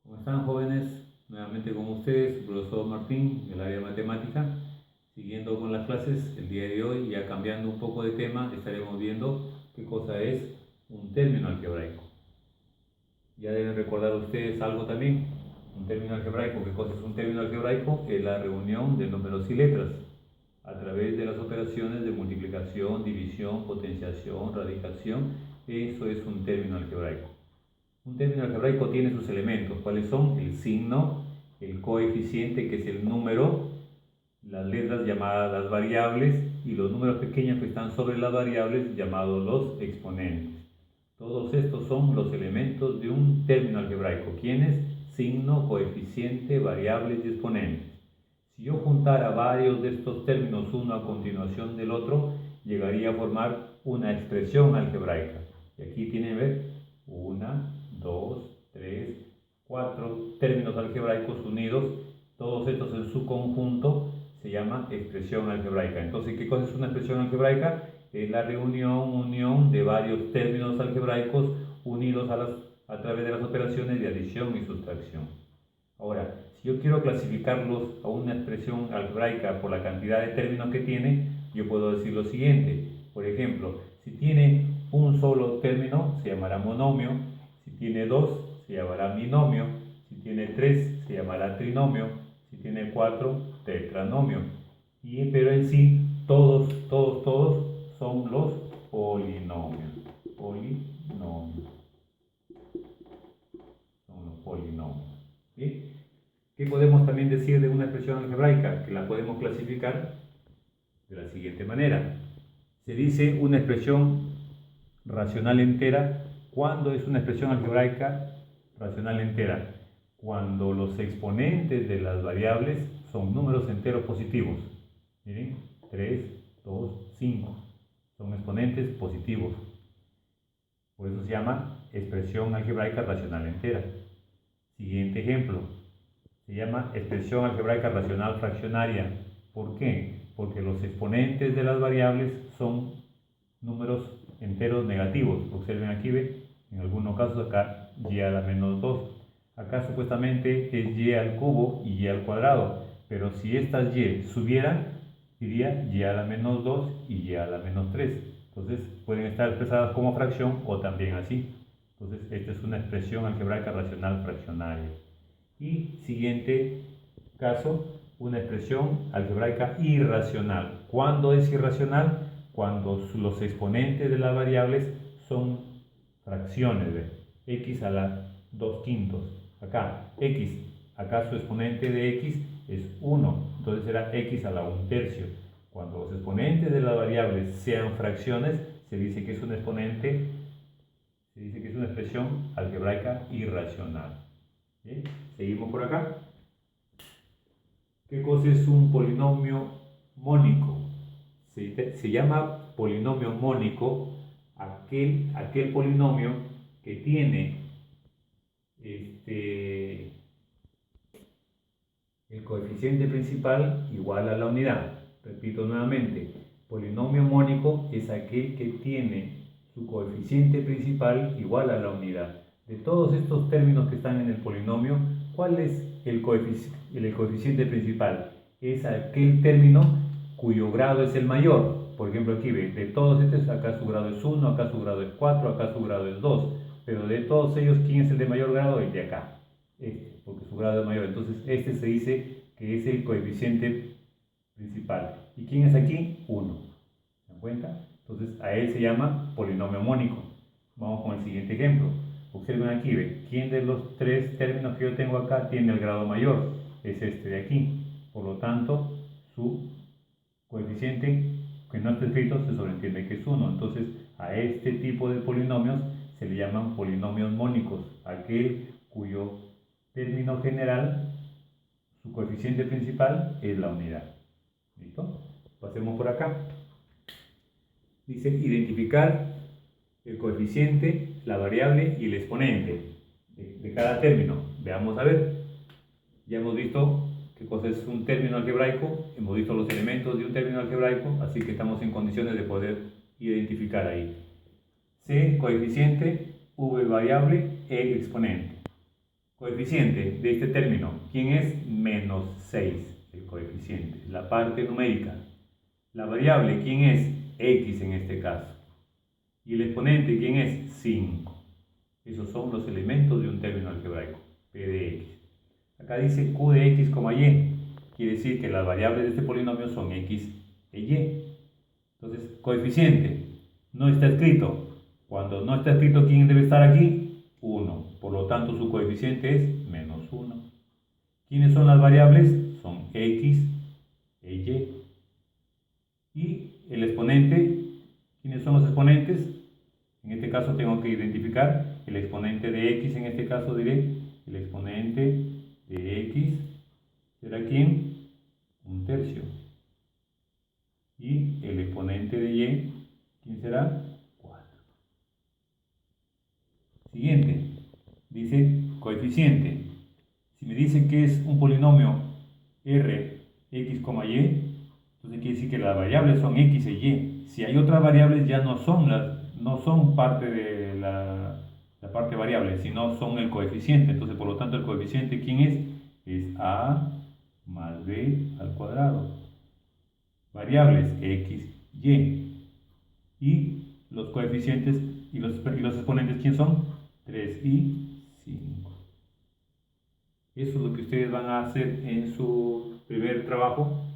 ¿Cómo están, jóvenes? Nuevamente con ustedes, su profesor Martín, del área de matemática. Siguiendo con las clases, el día de hoy, ya cambiando un poco de tema, estaremos viendo qué cosa es un término algebraico. Ya deben recordar ustedes algo también. Un término algebraico, ¿qué cosa es un término algebraico? Es la reunión de números y letras a través de las operaciones de multiplicación, división, potenciación, radicación. Eso es un término algebraico. Un término algebraico tiene sus elementos. ¿Cuáles son? El signo, el coeficiente, que es el número, las letras llamadas las variables y los números pequeños que están sobre las variables llamados los exponentes. Todos estos son los elementos de un término algebraico. ¿Quiénes? Signo, coeficiente, variables y exponentes. Si yo juntara varios de estos términos uno a continuación del otro, llegaría a formar una expresión algebraica. Y aquí tienen, ver, 1, 2, 3, 4 términos algebraicos unidos. Todos estos en su conjunto se llama expresión algebraica. Entonces, ¿qué cosa es una expresión algebraica? Es la unión de varios términos algebraicos unidos a través de las operaciones de adición y sustracción. Ahora, si yo quiero clasificarlos a una expresión algebraica por la cantidad de términos que tiene, yo puedo decir lo siguiente. Por ejemplo, si tiene un solo término, se llamará monomio. Si tiene dos, se llamará binomio. Si tiene tres, se llamará trinomio. Si tiene cuatro, tetranomio. Pero en sí, todos son los polinomios. Son los polinomios. ¿Sí? ¿Qué podemos también decir de una expresión algebraica? Que la podemos clasificar de la siguiente manera. Se dice una expresión racional entera. ¿Cuándo es una expresión algebraica racional entera? Cuando los exponentes de las variables son números enteros positivos. Miren, 3, 2, 5. Son exponentes positivos. Por eso se llama expresión algebraica racional entera. Siguiente ejemplo. Se llama expresión algebraica racional fraccionaria. ¿Por qué? Porque los exponentes de las variables son números enteros negativos. Observen aquí, ¿ve? En algunos casos acá y a la menos 2. Acá supuestamente es y al cubo y y al cuadrado. Pero si estas y subieran, diría y a la menos 2 y y a la menos 3. Entonces pueden estar expresadas como fracción o también así. Entonces esta es una expresión algebraica racional fraccionaria. Y siguiente caso, una expresión algebraica irracional. ¿Cuándo es irracional? Cuando los exponentes de las variables son fracciones, ¿ve? X a la 2 quintos. Acá, X, acá su exponente de X es 1, entonces será X a la 1 tercio. Cuando los exponentes de las variables sean fracciones, se dice que es un exponente, se dice que es una expresión algebraica irracional. ¿Bien? Seguimos por acá. ¿Qué cosa es un polinomio mónico? Se llama polinomio mónico aquel polinomio que tiene el coeficiente principal igual a la unidad. Repito nuevamente, polinomio mónico es aquel que tiene su coeficiente principal igual a la unidad. De todos estos términos que están en el polinomio, ¿cuál es el coeficiente principal? Es aquel término cuyo grado es el mayor. Por ejemplo, aquí ve, de todos estos, acá su grado es 1, acá su grado es 4, acá su grado es 2. Pero de todos ellos, ¿quién es el de mayor grado? El de acá. Porque su grado es mayor. Entonces, este se dice que es el coeficiente principal. ¿Y quién es aquí? 1. ¿Se dan cuenta? Entonces, a él se llama polinomio mónico. Vamos con el siguiente ejemplo. Observen aquí, ¿ve? ¿Quién de los tres términos que yo tengo acá tiene el grado mayor? Es este de aquí. Por lo tanto, su coeficiente que no está escrito se sobreentiende que es 1. Entonces, a este tipo de polinomios se le llaman polinomios mónicos. Aquel cuyo término general, su coeficiente principal es la unidad. ¿Listo? Pasemos por acá. Dice identificar el coeficiente, la variable y el exponente de cada término. Veamos a ver. Ya hemos visto qué cosa es un término algebraico, hemos visto los elementos de un término algebraico, así que estamos en condiciones de poder identificar ahí. C, coeficiente, V, variable, E, exponente. Coeficiente de este término, ¿quién es? Menos 6, el coeficiente, la parte numérica. La variable, ¿quién es? X en este caso. Y el exponente, ¿quién es? 5. Esos son los elementos de un término algebraico, P de X. Acá dice Q de X, Y. Quiere decir que las variables de este polinomio son X e Y. Entonces, coeficiente, no está escrito. Cuando no está escrito, ¿quién debe estar aquí? 1. Por lo tanto, su coeficiente es menos 1. ¿Quiénes son las variables? Son X e Y. Y el exponente, ¿quiénes son los exponentes? En este caso tengo que identificar el exponente de X, en este caso diré el exponente de X será ¿quién? 1/3. Y el exponente de Y, ¿quién será? 4. Siguiente, dice coeficiente. Si me dicen que es un polinomio R, X, Y, entonces quiere decir que las variables son X e Y. Si hay otras variables ya no son parte de la parte variable, sino son el coeficiente. Entonces, por lo tanto, el coeficiente, ¿quién es? Es A más B al cuadrado. Variables X, Y. Y los coeficientes y los exponentes, ¿quién son? 3 y 5. Eso es lo que ustedes van a hacer en su primer trabajo.